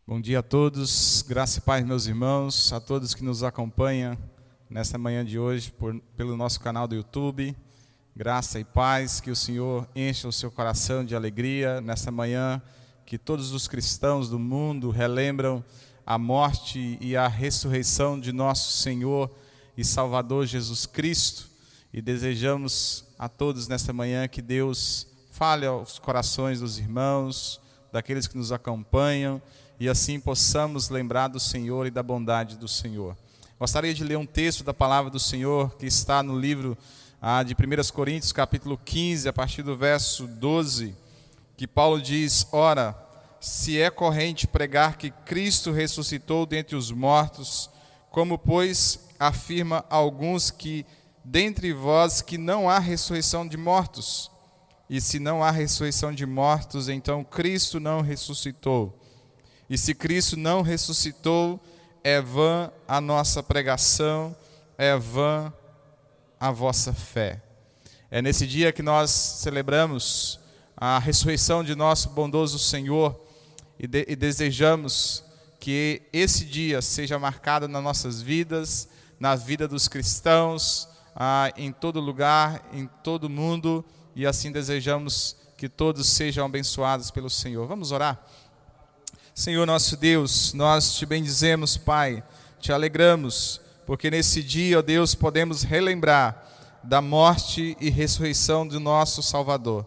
Bom dia a todos, graça e paz, meus irmãos, a todos que nos acompanham nesta manhã de hoje pelo nosso canal do YouTube. Graça e paz, que o Senhor encha o seu coração de alegria nesta manhã, que todos os cristãos do mundo relembram a morte e a ressurreição de nosso Senhor e Salvador Jesus Cristo. E desejamos a todos nesta manhã que Deus fale aos corações dos irmãos, daqueles que nos acompanham, e assim possamos lembrar do Senhor e da bondade do Senhor. Gostaria de ler um texto da palavra do Senhor que está no livro de 1 Coríntios, capítulo 15, a partir do verso 12, que Paulo diz: Ora, se é corrente pregar que Cristo ressuscitou dentre os mortos, como, pois, afirma alguns que dentre vós que não há ressurreição de mortos? E se não há ressurreição de mortos, então Cristo não ressuscitou. E se Cristo não ressuscitou, é vã a nossa pregação, é vã a vossa fé. É nesse dia que nós celebramos a ressurreição de nosso bondoso Senhor e desejamos que esse dia seja marcado nas nossas vidas, na vida dos cristãos, em todo lugar, em todo mundo, e assim desejamos que todos sejam abençoados pelo Senhor. Vamos orar? Senhor nosso Deus, nós te bendizemos, Pai, te alegramos, porque nesse dia, ó Deus, podemos relembrar da morte e ressurreição do nosso Salvador.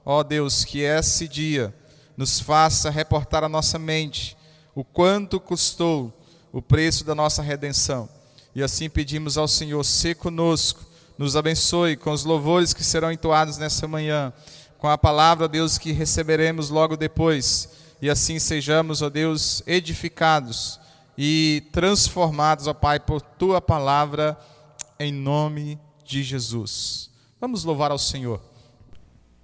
Ó Deus, que esse dia nos faça reportar à nossa mente o quanto custou o preço da nossa redenção. E assim pedimos ao Senhor, ser conosco, nos abençoe com os louvores que serão entoados nessa manhã, com a palavra, Deus, que receberemos logo depois. E assim sejamos, ó Deus, edificados e transformados, ó Pai, por Tua palavra, em nome de Jesus. Vamos louvar ao Senhor.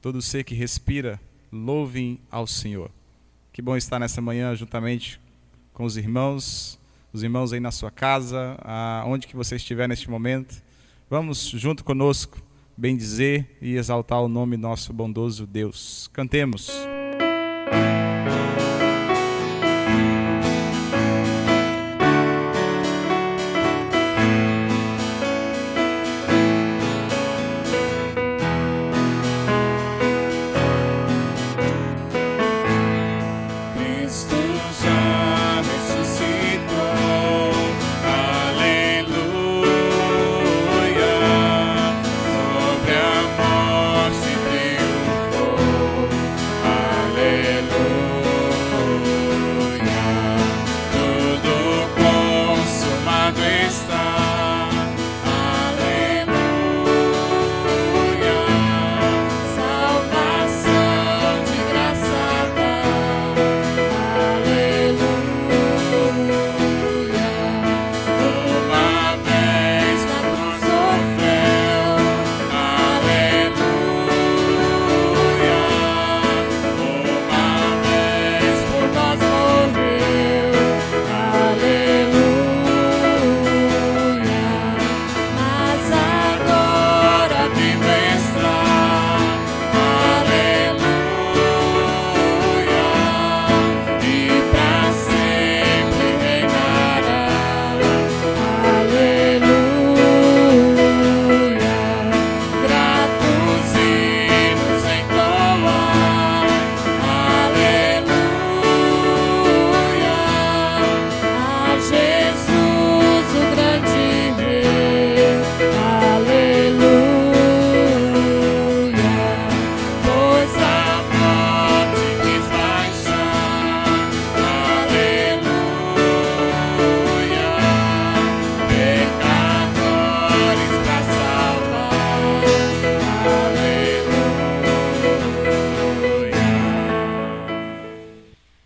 Todo ser que respira, louvem ao Senhor. Que bom estar nessa manhã juntamente com os irmãos aí na sua casa, onde que você estiver neste momento. Vamos junto conosco bendizer e exaltar o nome do nosso bondoso Deus. Cantemos.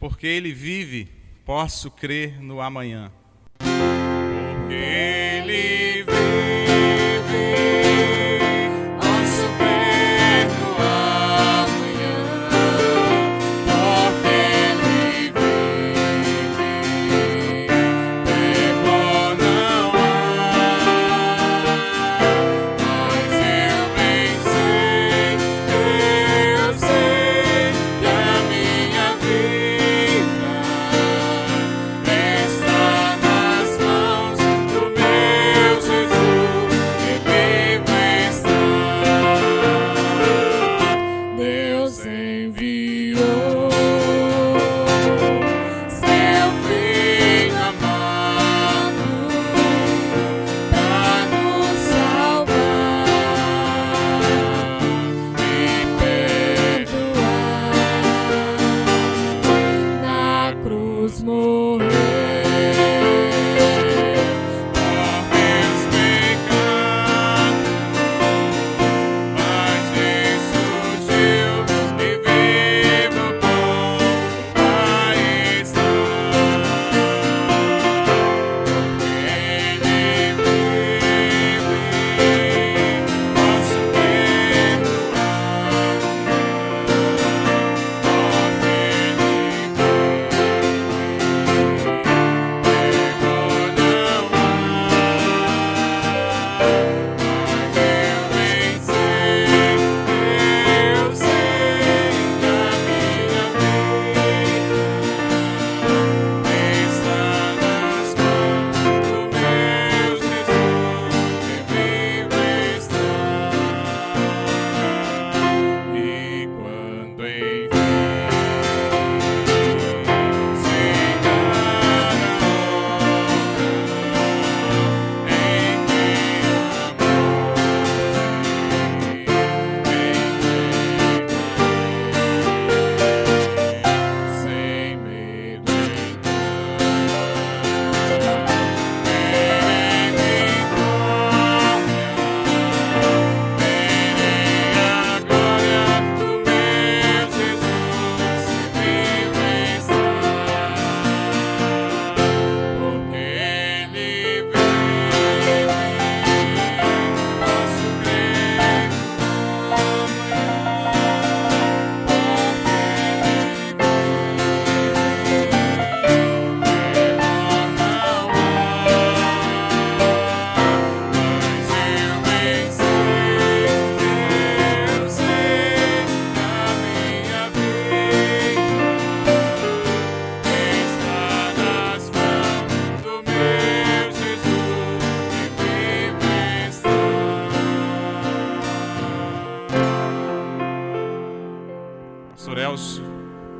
Porque Ele vive, posso crer no amanhã. Porque Ele vive, posso crer no amanhã. Porque Ele vive, temor não há. Mas eu bem sei que a minha vida Jesus morreu.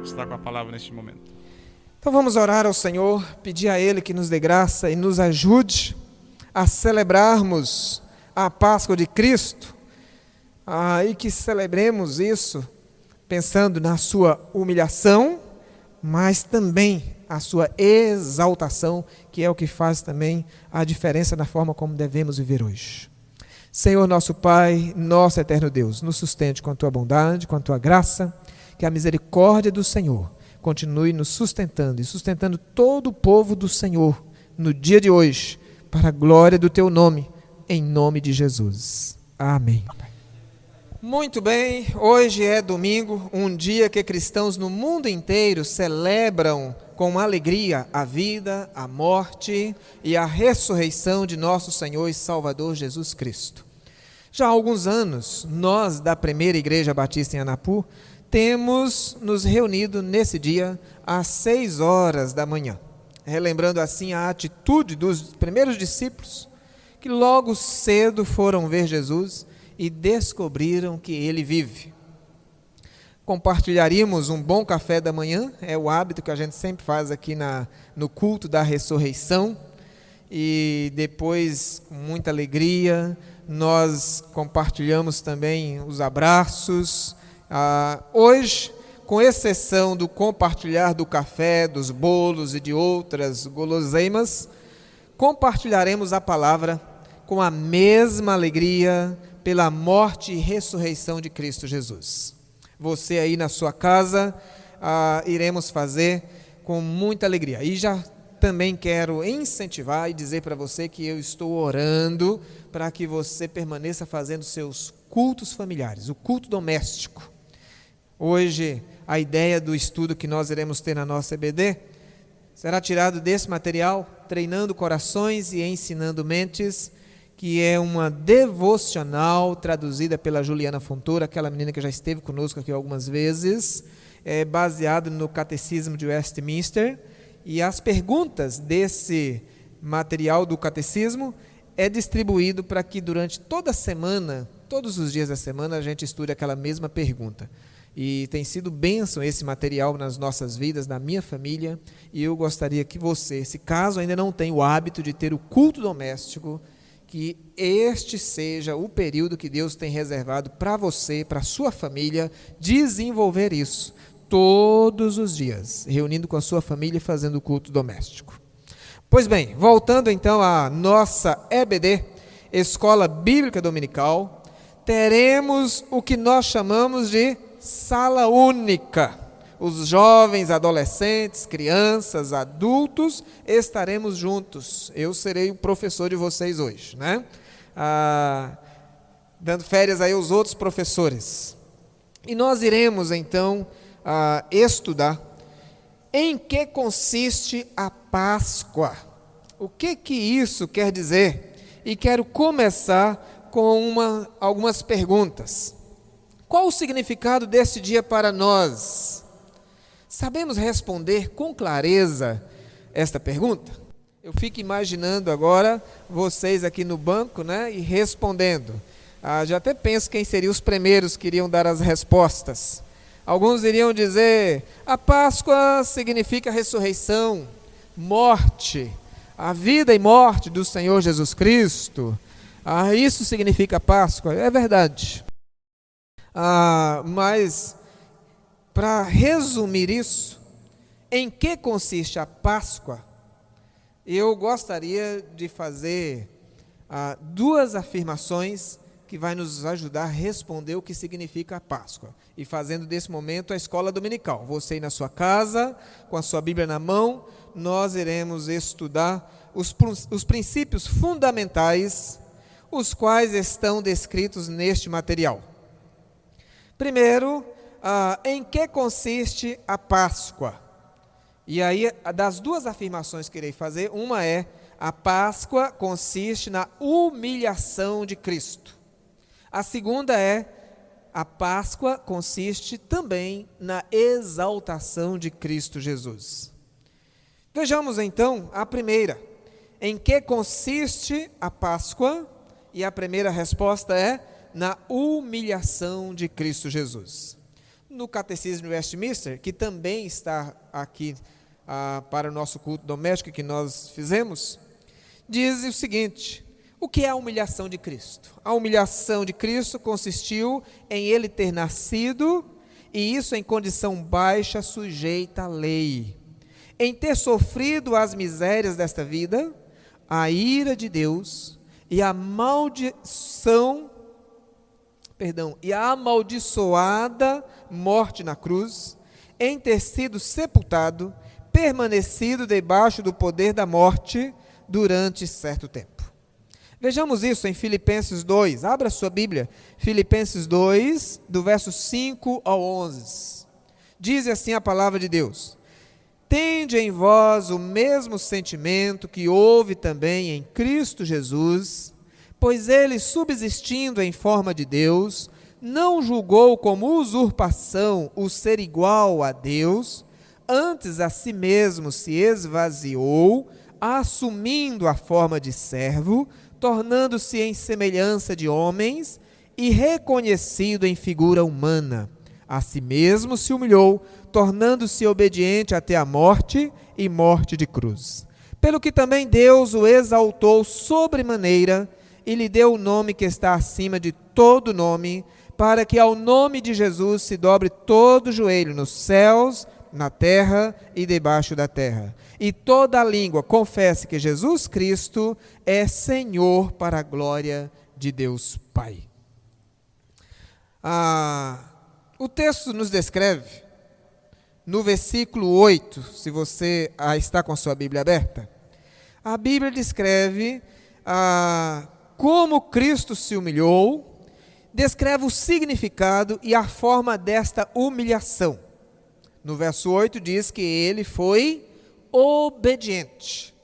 Está com a palavra neste momento. Então vamos orar ao Senhor, pedir a Ele que nos dê graça e nos ajude a celebrarmos a Páscoa de Cristo, e que celebremos isso pensando na sua humilhação, mas também a sua exaltação, que é o que faz também a diferença na forma como devemos viver hoje. Senhor nosso Pai, nosso eterno Deus, nos sustente com a Tua bondade, com a Tua graça, que a misericórdia do Senhor continue nos sustentando e sustentando todo o povo do Senhor no dia de hoje, para a glória do Teu nome, em nome de Jesus. Amém. Muito bem, hoje é domingo, um dia que cristãos no mundo inteiro celebram com alegria a vida, a morte e a ressurreição de nosso Senhor e Salvador Jesus Cristo. Já há alguns anos, nós da Primeira Igreja Batista em Anapu, temos nos reunido nesse dia às 6 horas da manhã, relembrando assim a atitude dos primeiros discípulos, que logo cedo foram ver Jesus e descobriram que Ele vive. Compartilharíamos um bom café da manhã, é o hábito que a gente sempre faz aqui no culto da ressurreição, e depois, com muita alegria, nós compartilhamos também os abraços. Hoje, com exceção do compartilhar do café, dos bolos e de outras guloseimas, compartilharemos a palavra com a mesma alegria pela morte e ressurreição de Cristo Jesus. Você aí na sua casa, iremos fazer com muita alegria. E já também quero incentivar e dizer para você que eu estou orando para que você permaneça fazendo seus cultos familiares, o culto doméstico. Hoje, a ideia do estudo que nós iremos ter na nossa EBD será tirado desse material, Treinando Corações e Ensinando Mentes, que é uma devocional traduzida pela Juliana Fontoura, aquela menina que já esteve conosco aqui algumas vezes, baseado no Catecismo de Westminster, e as perguntas desse material do Catecismo é distribuído para que durante toda a semana, todos os dias da semana, a gente estude aquela mesma pergunta. E tem sido bênção esse material nas nossas vidas, na minha família, e eu gostaria que você, se caso ainda não tem o hábito de ter o culto doméstico, que este seja o período que Deus tem reservado para você, para a sua família, desenvolver isso. todos os dias, reunindo com a sua família e fazendo culto doméstico. Pois bem, voltando então à nossa EBD, Escola Bíblica Dominical, teremos o que nós chamamos de sala única. Os jovens, adolescentes, crianças, adultos, estaremos juntos. Eu serei o professor de vocês hoje, né? Dando férias aí aos outros professores. E nós iremos então estudar em que consiste a Páscoa. O que isso quer dizer? E quero começar com algumas perguntas. Qual o significado desse dia para nós? Sabemos responder com clareza esta pergunta? Eu fico imaginando agora vocês aqui no banco, né, e respondendo. Já até penso quem seriam os primeiros que iriam dar as respostas. Alguns iriam dizer: a Páscoa significa ressurreição, morte, a vida e morte do Senhor Jesus Cristo. Isso significa Páscoa. É verdade. Mas, para resumir isso, em que consiste a Páscoa, eu gostaria de fazer duas afirmações que vai nos ajudar a responder o que significa a Páscoa. E fazendo desse momento a escola dominical. Você aí na sua casa, com a sua Bíblia na mão, nós iremos estudar os princípios fundamentais, os quais estão descritos neste material. Primeiro, em que consiste a Páscoa? E aí, das duas afirmações que irei fazer, uma é: a Páscoa consiste na humilhação de Cristo. A segunda é: a Páscoa consiste também na exaltação de Cristo Jesus. Vejamos então a primeira. Em que consiste a Páscoa? E a primeira resposta é: na humilhação de Cristo Jesus. No Catecismo de Westminster, que também está aqui para o nosso culto doméstico que nós fizemos, diz o seguinte: o que é a humilhação de Cristo? A humilhação de Cristo consistiu em ele ter nascido, e isso em condição baixa, sujeita à lei, em ter sofrido as misérias desta vida, a ira de Deus e a amaldiçoada morte na cruz, em ter sido sepultado, permanecido debaixo do poder da morte durante certo tempo. Vejamos isso em Filipenses 2, abra sua Bíblia, Filipenses 2, do verso 5 ao 11. Diz assim a palavra de Deus: tende em vós o mesmo sentimento que houve também em Cristo Jesus, pois ele, subsistindo em forma de Deus, não julgou como usurpação o ser igual a Deus, antes a si mesmo se esvaziou, assumindo a forma de servo, tornando-se em semelhança de homens e reconhecido em figura humana. A si mesmo se humilhou, tornando-se obediente até a morte e morte de cruz. Pelo que também Deus o exaltou sobremaneira e lhe deu o nome que está acima de todo nome, para que ao nome de Jesus se dobre todo joelho nos céus, na terra e debaixo da terra, e toda a língua confesse que Jesus Cristo é Senhor, para a glória de Deus Pai. O texto nos descreve, no versículo 8, se você está com a sua Bíblia aberta, a Bíblia descreve como Cristo se humilhou, descreve o significado e a forma desta humilhação. No verso 8 diz que ele foi obediente.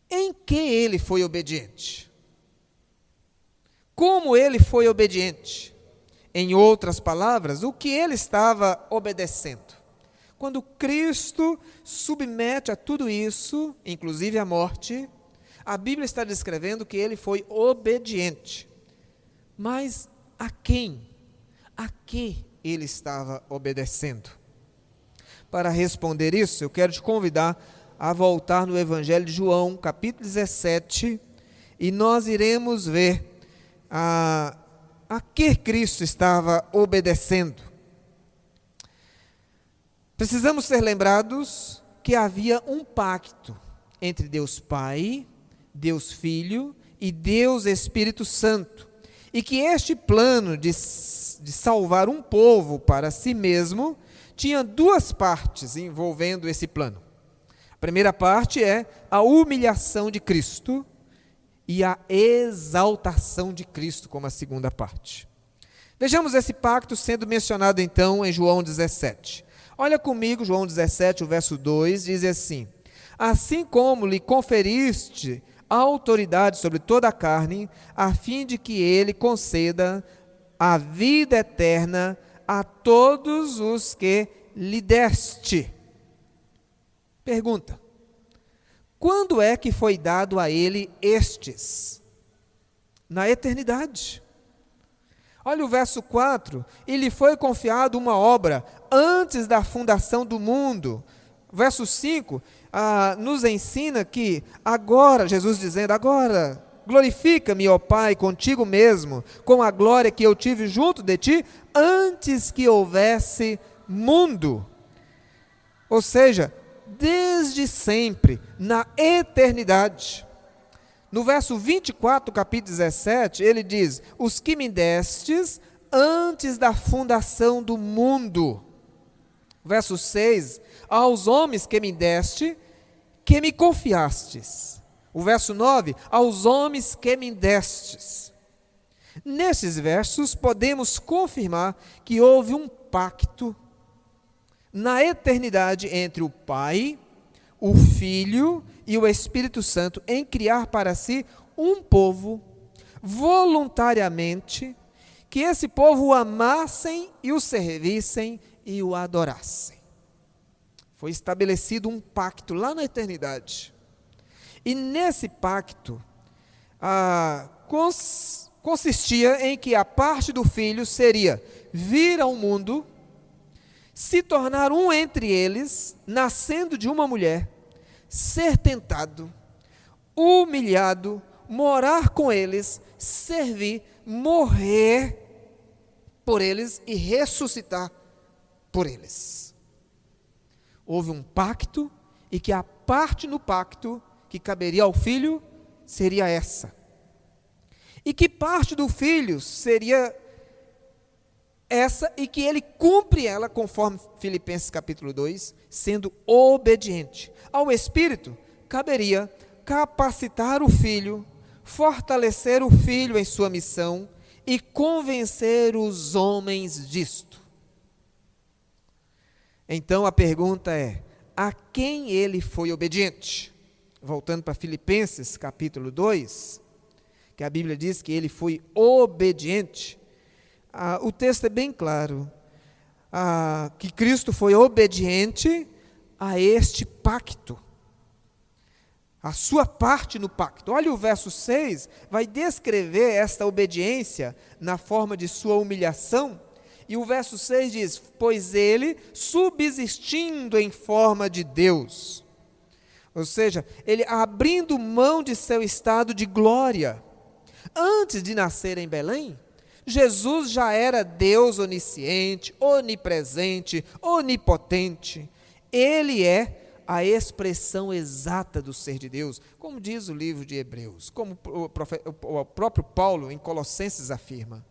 Em que ele foi obediente? Como ele foi obediente? Em outras palavras, o que ele estava obedecendo? Quando Cristo submete a tudo isso, inclusive a morte, a Bíblia está descrevendo que ele foi obediente. Mas a quem? A que ele estava obedecendo? Para responder isso, eu quero te convidar a voltar no Evangelho de João, capítulo 17, e nós iremos ver a que Cristo estava obedecendo. Precisamos ser lembrados que havia um pacto entre Deus Pai, Deus Filho e Deus Espírito Santo, e que este plano de salvar um povo para si mesmo tinha duas partes envolvendo esse plano. A primeira parte é a humilhação de Cristo e a exaltação de Cristo como a segunda parte. Vejamos esse pacto sendo mencionado então em João 17. Olha comigo, João 17, o verso 2, diz assim: assim como lhe conferiste a autoridade sobre toda a carne, a fim de que ele conceda a vida eterna a todos os que lhe deste. Pergunta: quando é que foi dado a ele estes? Na eternidade. Olha o verso 4, e lhe foi confiado uma obra antes da fundação do mundo. Verso 5, nos ensina que agora, Jesus dizendo, agora glorifica-me, ó Pai, contigo mesmo, com a glória que eu tive junto de ti, antes que houvesse mundo. Ou seja, desde sempre, na eternidade. No verso 24, capítulo 17, ele diz: os que me destes antes da fundação do mundo. Verso 6, aos homens que me deste, que me confiastes. O verso 9, aos homens que me destes. Nesses versos, podemos confirmar que houve um pacto na eternidade entre o Pai, o Filho e o Espírito Santo em criar para si um povo, voluntariamente, que esse povo o amassem e o servissem e o adorassem. Foi estabelecido um pacto lá na eternidade. E nesse pacto, consistia em que a parte do Filho seria vir ao mundo, se tornar um entre eles, nascendo de uma mulher, ser tentado, humilhado, morar com eles, servir, morrer por eles e ressuscitar por eles. Houve um pacto, e que a parte no pacto que caberia ao Filho seria essa. E que parte do Filho seria essa, e que ele cumpre ela, conforme Filipenses capítulo 2, sendo obediente. Ao Espírito, caberia capacitar o Filho, fortalecer o Filho em sua missão e convencer os homens disto. Então a pergunta é: a quem ele foi obediente? Voltando para Filipenses capítulo 2, que a Bíblia diz que ele foi obediente. O texto é bem claro, que Cristo foi obediente a este pacto, a sua parte no pacto. Olha o verso 6, vai descrever esta obediência na forma de sua humilhação, e o verso 6 diz: pois ele, subsistindo em forma de Deus, ou seja, ele abrindo mão de seu estado de glória. Antes de nascer em Belém, Jesus já era Deus onisciente, onipresente, onipotente. Ele é a expressão exata do ser de Deus, como diz o livro de Hebreus, como o próprio Paulo em Colossenses afirma.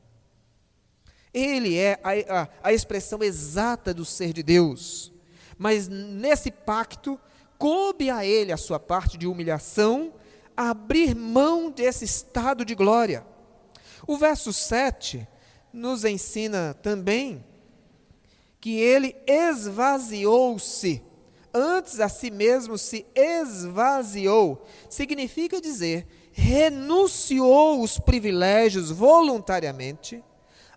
Ele é a expressão exata do ser de Deus, mas nesse pacto, coube a ele a sua parte de humilhação, abrir mão desse estado de glória. O verso 7 nos ensina também que ele esvaziou-se, antes a si mesmo se esvaziou, significa dizer, renunciou os privilégios voluntariamente,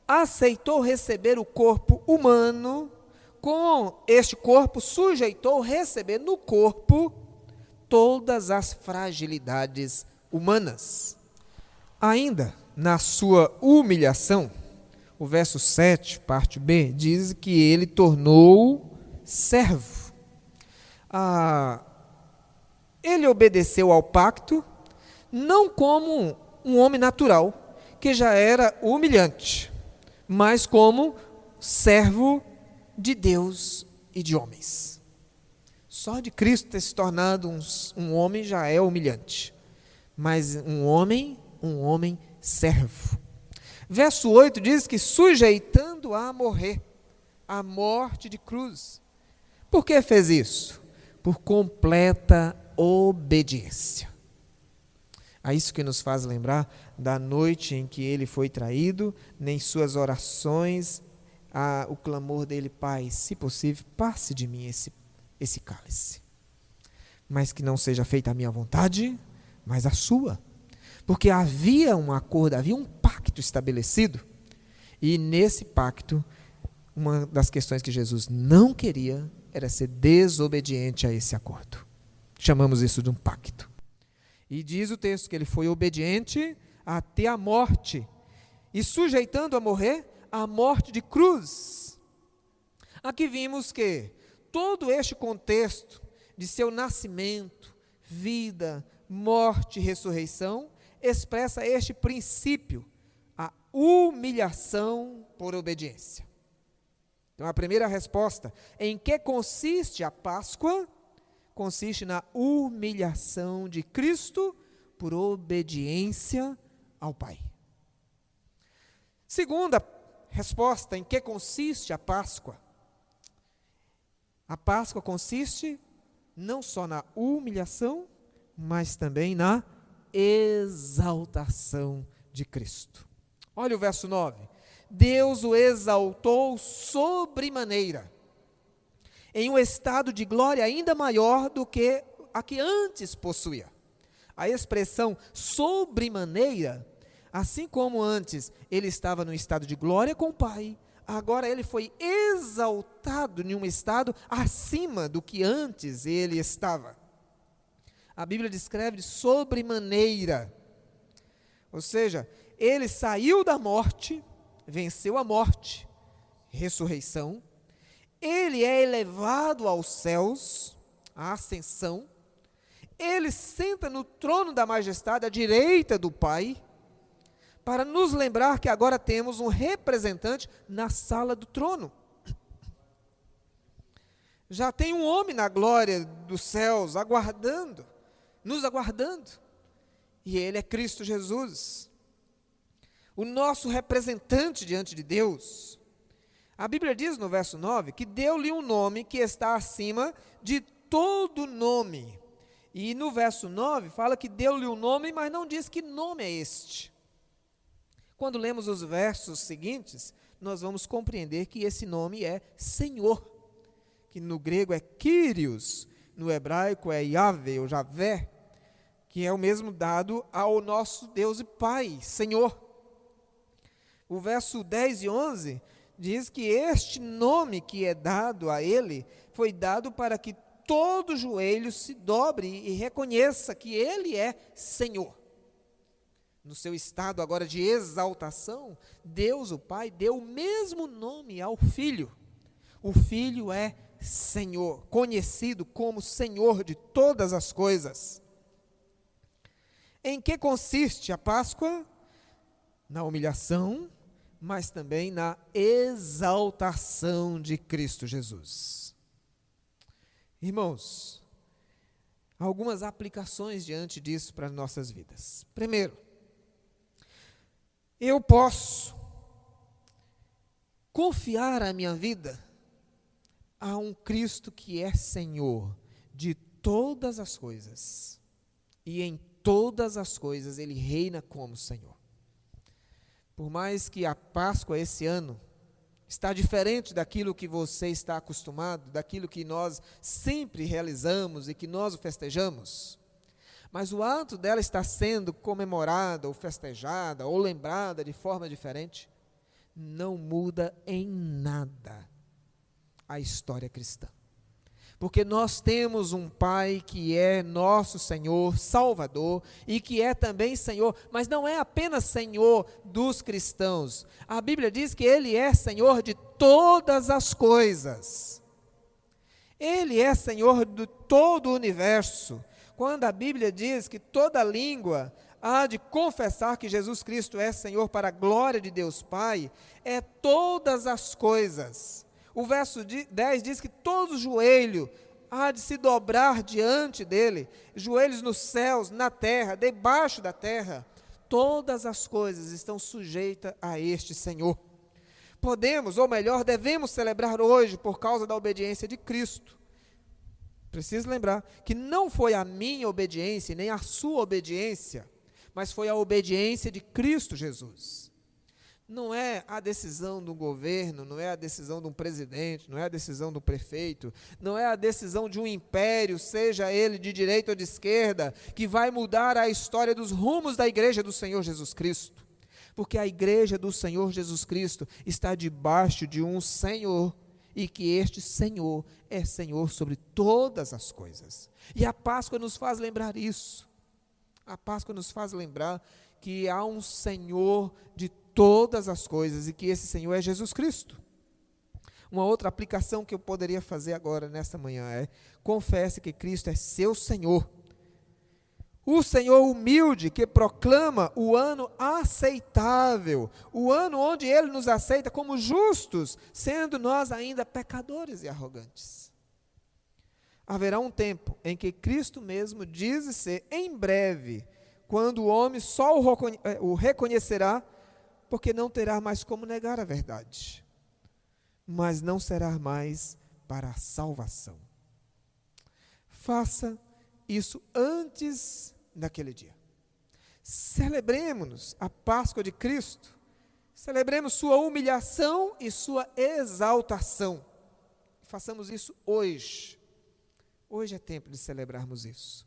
aceitou receber o corpo humano, com este corpo sujeitou receber no corpo todas as fragilidades humanas. Ainda na sua humilhação, o verso 7, parte B, diz que ele tornou servo. Ele obedeceu ao pacto, não como um homem natural, que já era humilhante, mas como servo de Deus e de homens. Só de Cristo ter se tornado um homem já é humilhante. Mas um homem servo. Verso 8 diz que sujeitando a morrer, a morte de cruz. Por que fez isso? Por completa obediência. É isso que nos faz lembrar da noite em que ele foi traído, em suas orações, o clamor dele: Pai, se possível, passe de mim esse cálice. Mas que não seja feita a minha vontade, mas a sua. Porque havia um acordo, havia um pacto estabelecido, e nesse pacto, uma das questões que Jesus não queria era ser desobediente a esse acordo. Chamamos isso de um pacto. E diz o texto que ele foi obediente até a morte, e sujeitando a morrer, a morte de cruz. Aqui vimos que todo este contexto de seu nascimento, vida, morte e ressurreição expressa este princípio, a humilhação por obediência. Então, a primeira resposta: em que consiste a Páscoa? Consiste na humilhação de Cristo por obediência ao Pai. Segunda resposta: em que consiste a Páscoa? A Páscoa consiste não só na humilhação, mas também na exaltação de Cristo. Olha o verso 9. Deus o exaltou sobremaneira, em um estado de glória ainda maior do que a que antes possuía. A expressão sobremaneira, assim como antes ele estava no estado de glória com o Pai, agora ele foi exaltado em um estado acima do que antes ele estava. A Bíblia descreve de sobremaneira, ou seja, ele saiu da morte, venceu a morte, ressurreição, ele é elevado aos céus, a ascensão, ele senta no trono da majestade à direita do Pai, para nos lembrar que agora temos um representante na sala do trono. Já tem um homem na glória dos céus, nos aguardando, e ele é Cristo Jesus, o nosso representante diante de Deus. A Bíblia diz no verso 9 que deu-lhe um nome que está acima de todo nome. E no verso 9 fala que deu-lhe um nome, mas não diz que nome é este. Quando lemos os versos seguintes, nós vamos compreender que esse nome é Senhor, que no grego é Kyrios, no hebraico é Yahvé ou Javé, que é o mesmo dado ao nosso Deus e Pai, Senhor. O verso 10 e 11 diz que este nome que é dado a ele, foi dado para que todo joelho se dobre e reconheça que ele é Senhor. No seu estado agora de exaltação, Deus, o Pai, deu o mesmo nome ao Filho. O Filho é Senhor, conhecido como Senhor de todas as coisas. Em que consiste a Páscoa? Na humilhação, mas também na exaltação de Cristo Jesus. Irmãos, algumas aplicações diante disso para nossas vidas. Primeiro, eu posso confiar a minha vida a um Cristo que é Senhor de todas as coisas, e em todas as coisas Ele reina como Senhor. Por mais que a Páscoa esse ano está diferente daquilo que você está acostumado, daquilo que nós sempre realizamos e que nós festejamos, mas o ato dela está sendo comemorada, ou festejada, ou lembrada de forma diferente, não muda em nada a história cristã. Porque nós temos um Pai que é nosso Senhor, Salvador, e que é também Senhor, mas não é apenas Senhor dos cristãos. A Bíblia diz que Ele é Senhor de todas as coisas. Ele é Senhor de todo o universo. Quando a Bíblia diz que toda língua há de confessar que Jesus Cristo é Senhor para a glória de Deus Pai, é todas as coisas. O verso 10 diz que todo joelho há de se dobrar diante dele, joelhos nos céus, na terra, debaixo da terra. Todas as coisas estão sujeitas a este Senhor. Podemos, ou melhor, devemos celebrar hoje por causa da obediência de Cristo. Preciso lembrar que não foi a minha obediência, nem a sua obediência, mas foi a obediência de Cristo Jesus. Não é a decisão do governo, não é a decisão de um presidente, não é a decisão do prefeito, não é a decisão de um império, seja ele de direita ou de esquerda, que vai mudar a história dos rumos da igreja do Senhor Jesus Cristo. Porque a igreja do Senhor Jesus Cristo está debaixo de um Senhor, e que este Senhor é Senhor sobre todas as coisas. E a Páscoa nos faz lembrar isso. A Páscoa nos faz lembrar que há um Senhor de todas as coisas e que esse Senhor é Jesus Cristo. Uma outra aplicação que eu poderia fazer agora nesta manhã é: confesse que Cristo é seu Senhor. O Senhor humilde que proclama o ano aceitável, o ano onde Ele nos aceita como justos, sendo nós ainda pecadores e arrogantes. Haverá um tempo em que Cristo mesmo diz ser em breve, quando o homem só o reconhecerá, porque não terá mais como negar a verdade, mas não será mais para a salvação. Faça isso antes daquele dia. Celebremos a Páscoa de Cristo, celebremos sua humilhação e sua exaltação. Façamos isso hoje. Hoje é tempo de celebrarmos isso.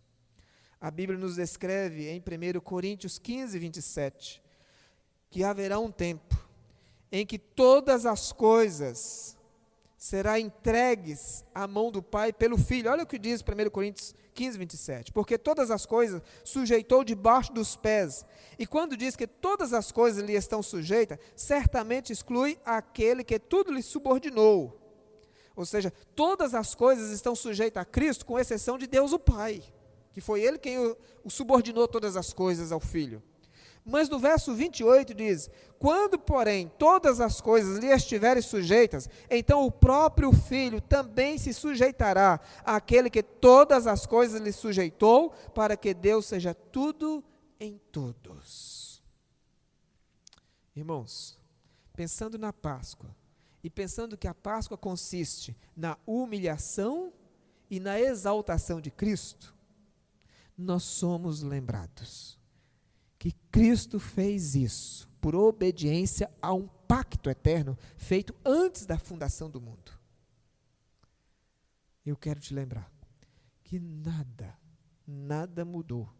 A Bíblia nos descreve em 1 Coríntios 15, 27, que haverá um tempo em que todas as coisas serão entregues à mão do Pai pelo Filho. Olha o que diz 1 Coríntios 15, 27. Porque todas as coisas sujeitou debaixo dos pés. E quando diz que todas as coisas lhe estão sujeitas, certamente exclui aquele que tudo lhe subordinou. Ou seja, todas as coisas estão sujeitas a Cristo, com exceção de Deus o Pai, que foi Ele quem o subordinou todas as coisas ao Filho. Mas no verso 28 diz: quando, porém, todas as coisas lhe estiverem sujeitas, então o próprio Filho também se sujeitará àquele que todas as coisas lhe sujeitou, para que Deus seja tudo em todos. Irmãos, pensando na Páscoa, e pensando que a Páscoa consiste na humilhação e na exaltação de Cristo, nós somos lembrados que Cristo fez isso por obediência a um pacto eterno feito antes da fundação do mundo. Eu quero te lembrar que nada mudou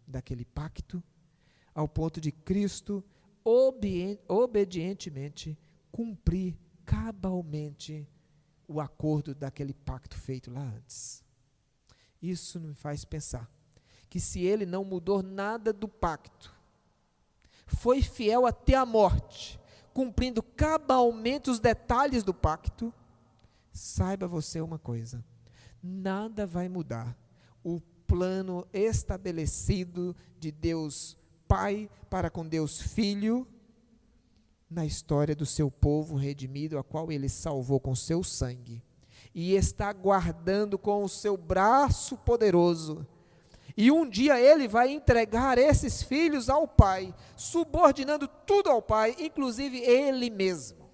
daquele pacto ao ponto de Cristo obedientemente cumprir cabalmente o acordo daquele pacto feito lá antes. Isso me faz pensar que se ele não mudou nada do pacto, foi fiel até a morte, cumprindo cabalmente os detalhes do pacto, saiba você uma coisa: nada vai mudar o plano estabelecido de Deus Pai para com Deus Filho, na história do seu povo redimido, a qual ele salvou com seu sangue, e está guardando com o seu braço poderoso. E um dia ele vai entregar esses filhos ao Pai, subordinando tudo ao Pai, inclusive ele mesmo.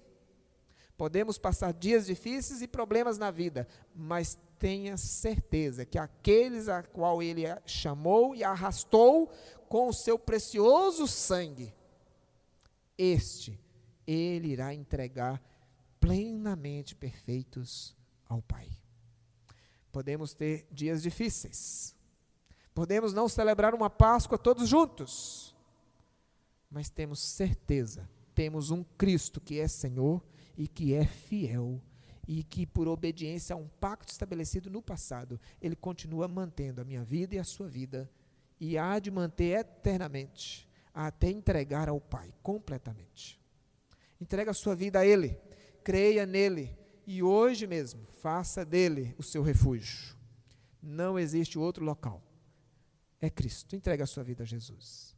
Podemos passar dias difíceis e problemas na vida, mas tenha certeza que aqueles a qual ele chamou e arrastou com o seu precioso sangue, ele irá entregar plenamente perfeitos ao Pai. Podemos ter dias difíceis, podemos não celebrar uma Páscoa todos juntos, mas temos certeza, temos um Cristo que é Senhor e que é fiel, e que por obediência a um pacto estabelecido no passado, Ele continua mantendo a minha vida e a sua vida, e há de manter eternamente, até entregar ao Pai completamente. Entrega a sua vida a Ele, creia nele, e hoje mesmo, faça dele o seu refúgio. Não existe outro local. É Cristo. Entrega a sua vida a Jesus.